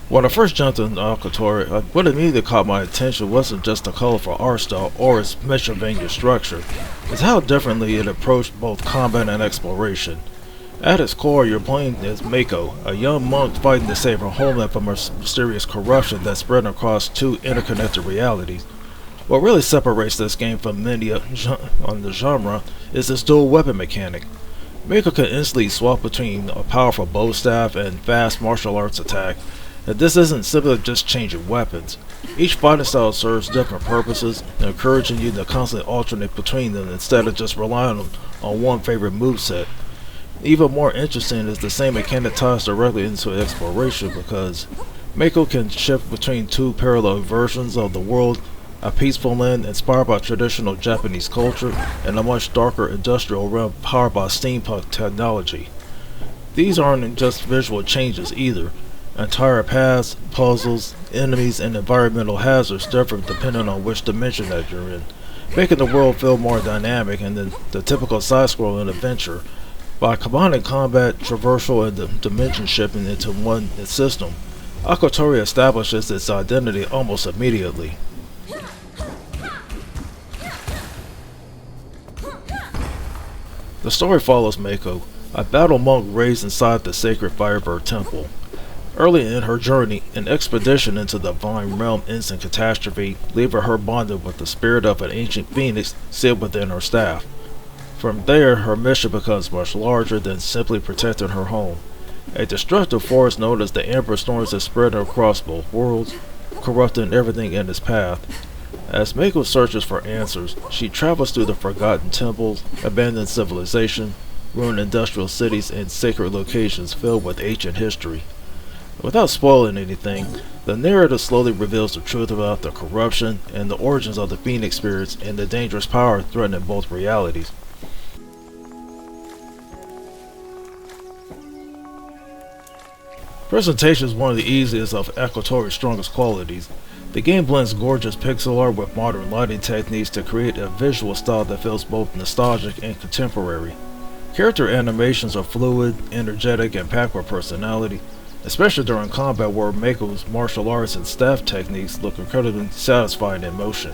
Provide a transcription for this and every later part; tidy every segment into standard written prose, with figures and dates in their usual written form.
When I first jumped into Akatori, what immediately caught my attention wasn't just the colorful art style or its Metroidvania structure, it's how differently it approached both combat and exploration. At its core, you're playing as Mako, a young monk fighting to save her homeland from a mysterious corruption that's spread across two interconnected realities. What really separates this game from many on the genre is its dual weapon mechanic. Mako can instantly swap between a powerful bow staff and fast martial arts attack, and this isn't simply just changing weapons. Each fighting style serves different purposes, encouraging you to constantly alternate between them instead of just relying on one favorite moveset. Even more interesting is the same mechanic ties directly into exploration because Mako can shift between two parallel versions of the world, a peaceful land inspired by traditional Japanese culture and a much darker industrial realm powered by steampunk technology. These aren't just visual changes either. Entire paths, puzzles, enemies, and environmental hazards differ depending on which dimension that you're in, making the world feel more dynamic than the typical side-scrolling adventure. By combining combat, traversal, and dimension shipping into one system, Akatori establishes its identity almost immediately. The story follows Mako, a battle monk raised inside the sacred Firebird Temple. Early in her journey, an expedition into the Divine Realm ends in catastrophe, leaving her bonded with the spirit of an ancient phoenix sealed within her staff. From there, her mission becomes much larger than simply protecting her home. A destructive force known as the Amber Storms is spread across both worlds, corrupting everything in its path. As Mako searches for answers, she travels through the forgotten temples, abandoned civilization, ruined industrial cities, and sacred locations filled with ancient history. Without spoiling anything, the narrative slowly reveals the truth about the corruption and the origins of the Phoenix spirits and the dangerous power threatening both realities. Presentation is one of the easiest of Akatori's strongest qualities. The game blends gorgeous pixel art with modern lighting techniques to create a visual style that feels both nostalgic and contemporary. Character animations are fluid, energetic, and packed with personality, especially during combat where Mako's martial arts and staff techniques look incredibly satisfying in motion.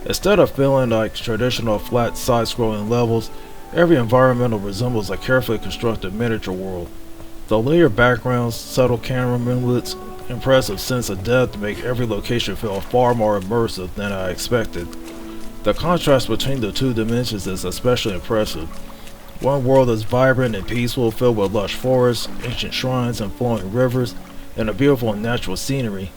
Instead of feeling like traditional flat side-scrolling levels, every environment resembles a carefully constructed miniature world. The layered backgrounds, subtle camera movements, impressive sense of depth make every location feel far more immersive than I expected. The contrast between the two dimensions is especially impressive. One world is vibrant and peaceful, filled with lush forests, ancient shrines, and flowing rivers, and a beautiful natural scenery.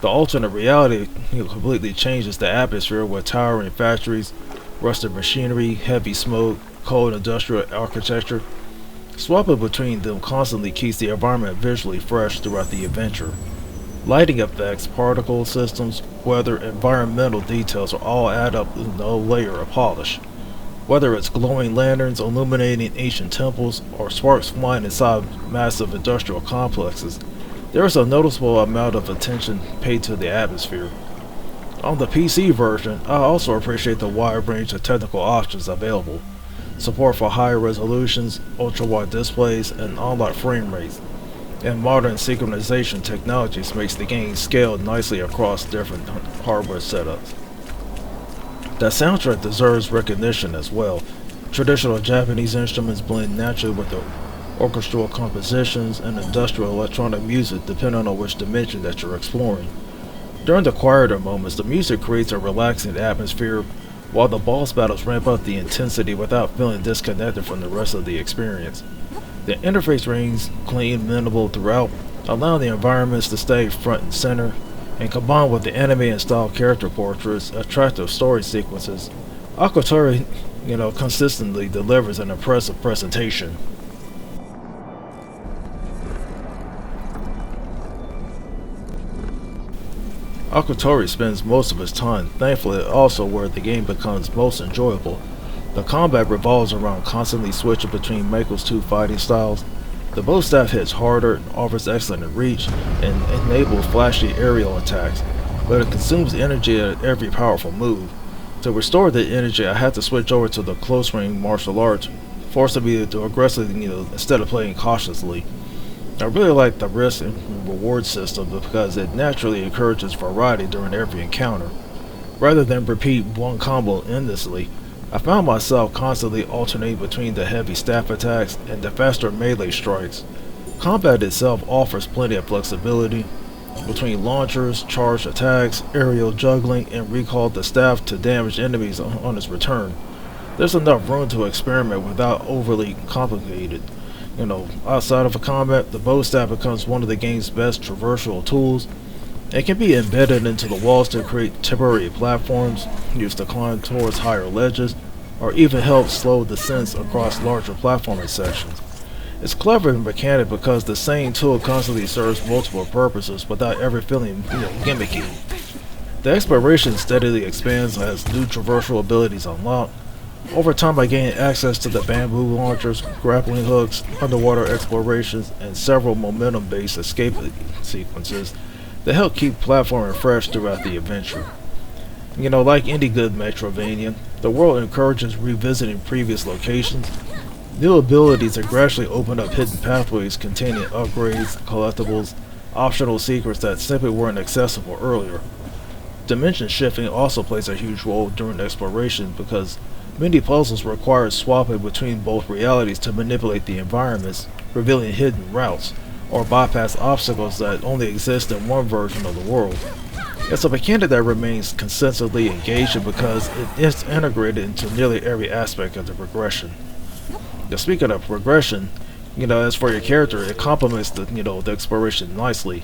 The alternate reality completely changes the atmosphere with towering factories, rusted machinery, heavy smoke, cold industrial architecture. Swapping between them constantly keeps the environment visually fresh throughout the adventure. Lighting effects, particle systems, weather, environmental details are all add up in a layer of polish. Whether it's glowing lanterns illuminating ancient temples or sparks flying inside massive industrial complexes, there is a noticeable amount of attention paid to the atmosphere. On the PC version, I also appreciate the wide range of technical options available. Support for higher resolutions, ultra-wide displays, and unlocked frame rates, and modern synchronization technologies makes the game scale nicely across different hardware setups. The soundtrack deserves recognition as well. Traditional Japanese instruments blend naturally with the orchestral compositions and industrial electronic music depending on which dimension that you're exploring. During the quieter moments, the music creates a relaxing atmosphere, while the boss battles ramp up the intensity without feeling disconnected from the rest of the experience. The interface remains clean, minimal throughout, allowing the environments to stay front and center, and combined with the anime-style character portraits, attractive story sequences, Akatori, consistently delivers an impressive presentation. Akatori spends most of his time, thankfully also where the game becomes most enjoyable. The combat revolves around constantly switching between Mako's two fighting styles. The bow staff hits harder and offers excellent reach and enables flashy aerial attacks, but it consumes energy at every powerful move. To restore the energy, I had to switch over to the close range martial arts, forcing me to aggressively, instead of playing cautiously. I really like the risk and reward system because it naturally encourages variety during every encounter. Rather than repeat one combo endlessly, I found myself constantly alternating between the heavy staff attacks and the faster melee strikes. Combat itself offers plenty of flexibility between launchers, charged attacks, aerial juggling, and recall the staff to damage enemies on its return. There's enough room to experiment without overly complicated. Outside of a combat, the bow staff becomes one of the game's best traversal tools. It can be embedded into the walls to create temporary platforms, used to climb towards higher ledges, or even help slow descents across larger platforming sections. It's clever and mechanic because the same tool constantly serves multiple purposes without ever feeling gimmicky. The exploration steadily expands as new traversal abilities unlock. Over time I gained access to the bamboo launchers, grappling hooks, underwater explorations, and several momentum-based escape sequences that help keep platforming fresh throughout the adventure. Like any good Metroidvania, the world encourages revisiting previous locations. New abilities have gradually opened up hidden pathways containing upgrades, collectibles, optional secrets that simply weren't accessible earlier. Dimension shifting also plays a huge role during exploration because many puzzles require swapping between both realities to manipulate the environments, revealing hidden routes, or bypass obstacles that only exist in one version of the world. It's a mechanic that remains consistently engaging because it is integrated into nearly every aspect of the progression. Now, speaking of progression, as for your character, it complements the exploration nicely,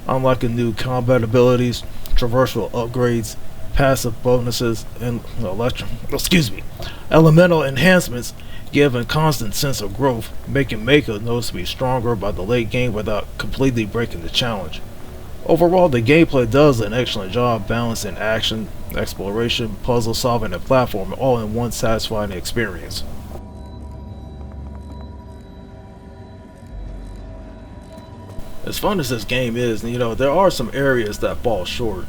unlocking new combat abilities, traversal upgrades, passive bonuses, and elemental enhancements give a constant sense of growth, making Mako noticeably stronger by the late game without completely breaking the challenge. Overall, the gameplay does an excellent job balancing action, exploration, puzzle solving, and platforming all in one satisfying experience. As fun as this game is, there are some areas that fall short.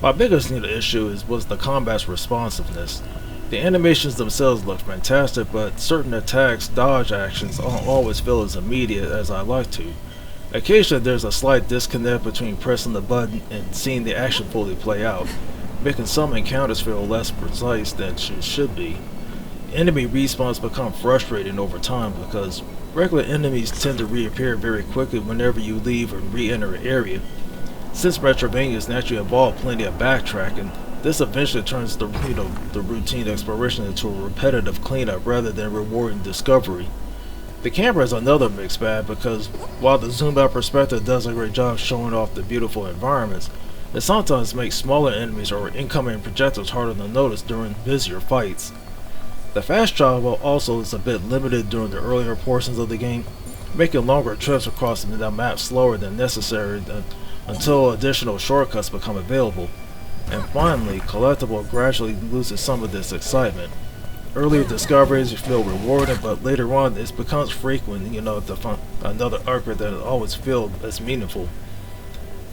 My biggest issue was the combat's responsiveness. The animations themselves look fantastic, but certain attacks, dodge actions don't always feel as immediate as I like to. Occasionally there's a slight disconnect between pressing the button and seeing the action fully play out, making some encounters feel less precise than it should be. Enemy respawns become frustrating over time because regular enemies tend to reappear very quickly whenever you leave and re-enter an area. Since Metroidvanias naturally involve plenty of backtracking, this eventually turns the routine exploration into a repetitive cleanup rather than rewarding discovery. The camera is another mixed bag because while the zoomed out perspective does a great job showing off the beautiful environments, it sometimes makes smaller enemies or incoming projectiles harder to notice during busier fights. The fast travel also is a bit limited during the earlier portions of the game, making longer trips across the map slower than necessary until additional shortcuts become available. And finally, collectible gradually loses some of this excitement. Earlier discoveries feel rewarding, but later on it becomes frequent, to find another upgrade that always feels as meaningful.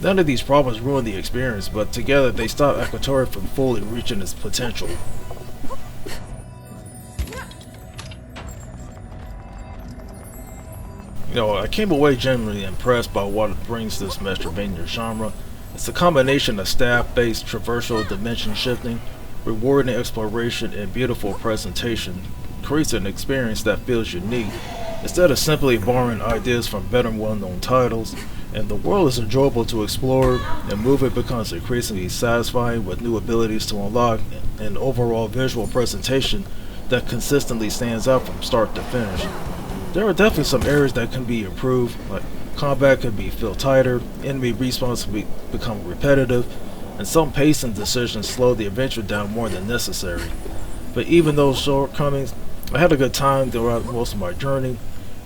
None of these problems ruin the experience, but together they stop Akatori from fully reaching its potential. I came away genuinely impressed by what brings this Metroidvania genre. It's a combination of staff-based traversal dimension shifting, rewarding exploration, and beautiful presentation. Creates an experience that feels unique, instead of simply borrowing ideas from better well-known titles, and the world is enjoyable to explore, and movement becomes increasingly satisfying with new abilities to unlock, and overall visual presentation that consistently stands out from start to finish. There are definitely some areas that can be improved, like combat could feel tighter, enemy respawns become repetitive, and some pacing decisions slow the adventure down more than necessary. But even those shortcomings, I had a good time throughout most of my journey.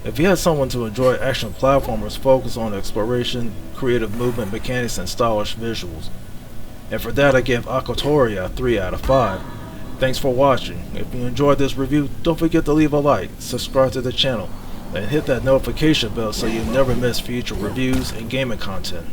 If you had someone to enjoy action platformers focused on exploration, creative movement mechanics, and stylish visuals. And for that I give Akatori a 3 out of 5. Thanks for watching. If you enjoyed this review, don't forget to leave a like, subscribe to the channel, and hit that notification bell so you never miss future reviews and gaming content.